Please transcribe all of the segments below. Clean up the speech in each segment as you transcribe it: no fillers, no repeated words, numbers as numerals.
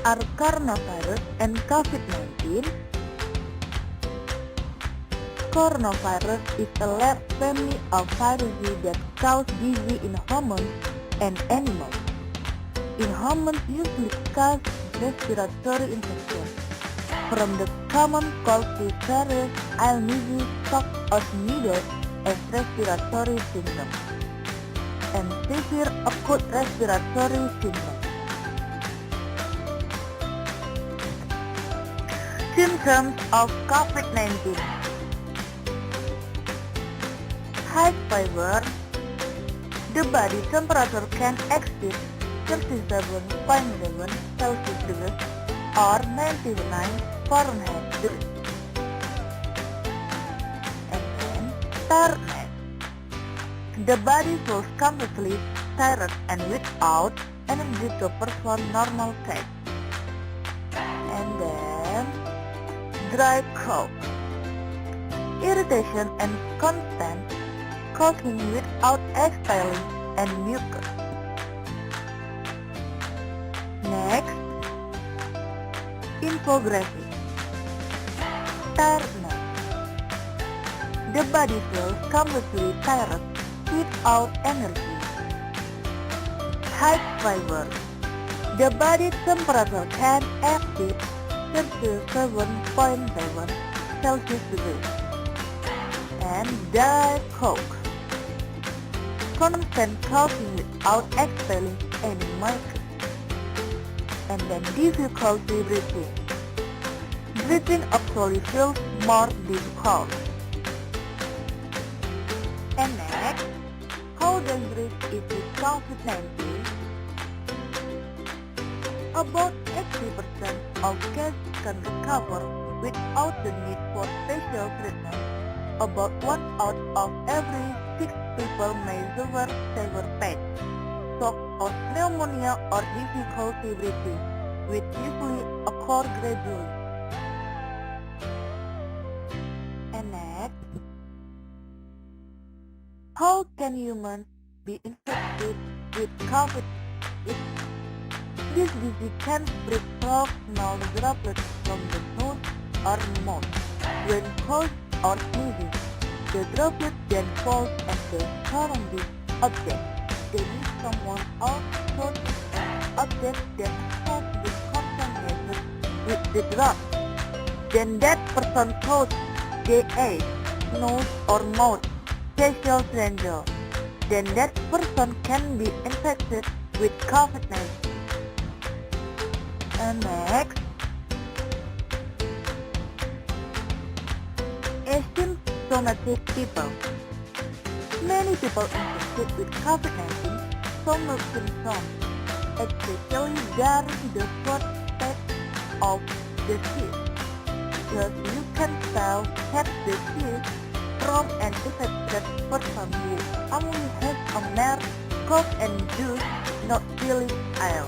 are coronavirus and COVID-19? Coronavirus is a large family of viruses that cause disease in humans and animals. In humans usually cause respiratory infection, from the common cold to serious illnesses such as measles and respiratory syndrome, and severe acute respiratory syndrome. Symptoms of COVID-19: high fever. The body temperature can exceed 37.7 Celsius degrees or 99 Fahrenheit degrees. And then tiredness. The body feels completely tired and without energy to perform normal tasks. And then dry cough. Irritation and constant coughing without exhaling and mucus. Next, infographic. Tiredness. The body feels completely tired without energy. High fever. The body temperature can exceed 37.7 Celsius degrees. And dry cough. Constant coughing without expelling any mucus. And then difficulty breathing. Breathing actually feels more difficult. And next, how dangerous is this COVID-19? About 80% of cases can recover without the need for special treatment. About 1 out of every 6 people may suffer severe pain, shock or pneumonia or difficulty breathing, which usually occur gradually. And next, how can humans be infected with COVID? This disease can spread through small droplets from the nose or mouth when coughed or sneezing. The droplet then falls at the surrounding object. They need someone else to touch an object that has been contaminated with the drop. Then that person touches the eyes, nose or mouth, facial stranger. Then that person can be infected with COVID-19. And next, asymptomatic people. Many people infected with COVID-19 suffer symptoms, especially during the first stage of the disease. Thus, you can tell that the disease from an infected person who only has a mild cough and does not feeling ill.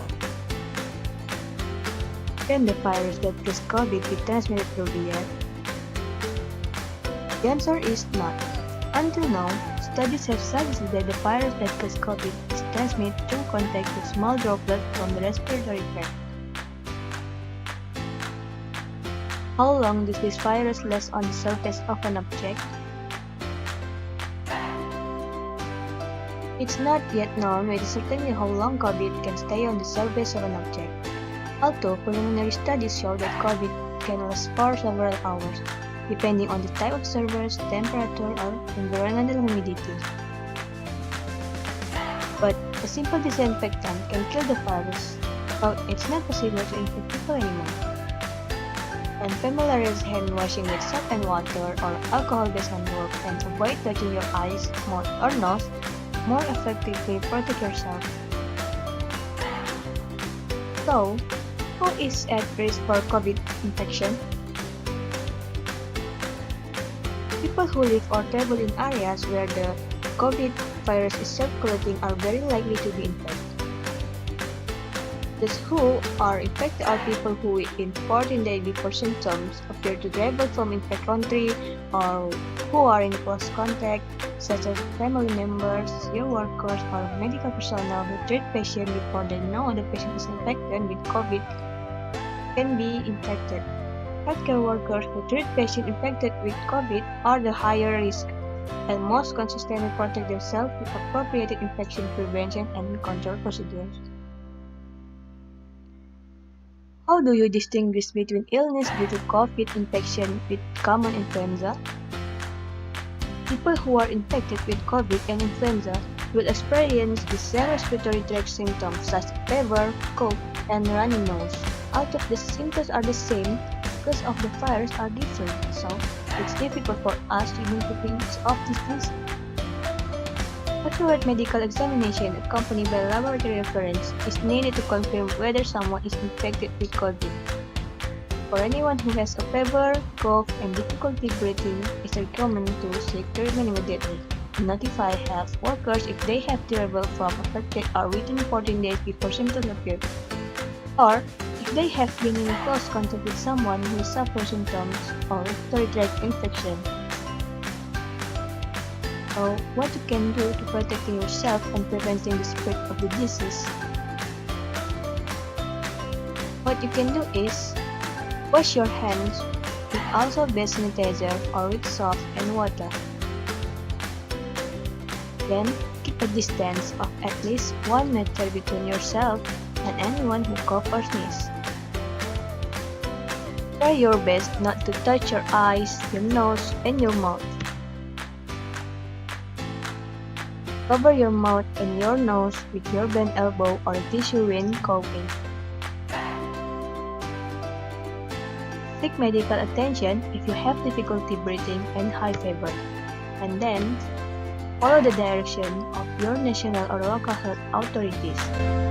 Can the virus that causes COVID be transmitted through the air? The answer is not. Until now, studies have suggested that the virus that causes COVID is transmitted through contact with small droplets from the respiratory tract. How long does this virus last on the surface of an object? It's not yet known with certainty how long COVID can stay on the surface of an object, although preliminary studies show that COVID can last for several hours, depending on the type of surface, temperature, or environmental humidity. But a simple disinfectant can kill the virus, but it's not possible to infect people anymore. Unfamiliar hand washing with soap and water or alcohol-based hand work, and avoid touching your eyes, mouth, or nose more effectively protect yourself. So, who is at risk for COVID infection? People who live or travel in areas where the COVID virus is circulating are very likely to be infected. Those who are infected are people who in 14 days before symptoms appear to travel from infected country or who are in close contact, such as family members, your workers, or medical personnel who treat patients before they know the patient is infected with COVID. can be infected. Healthcare workers who treat patients infected with COVID are the higher risk and most consistently protect themselves with appropriate infection prevention and control procedures. How do you distinguish between illness due to COVID infection with common influenza? People who are infected with COVID and influenza will experience the same respiratory tract symptoms such as fever, cough, and runny nose. Although the symptoms are the same, because of the virus are different, so it's difficult for us to identify each of these diseases. Accurate medical examination accompanied by laboratory reference is needed to confirm whether someone is infected with COVID. For anyone who has a fever, cough, and difficulty breathing, it's recommended to seek treatment immediately. Notify health workers if they have traveled from affected or within 14 days before symptoms appear, or if they have been in close contact with someone who suffers symptoms of respiratory tract infection. So, what you can do to protecting yourself and preventing the spread of the disease? What you can do is wash your hands with alcohol-based sanitizer or with soap and water. Then, keep a distance of at least 1 meter between yourself and anyone who coughs or sneezes. Try your best not to touch your eyes, your nose, and your mouth. Cover your mouth and your nose with your bent elbow or tissue when coughing. Seek medical attention if you have difficulty breathing and high fever, and then follow the direction of your national or local health authorities.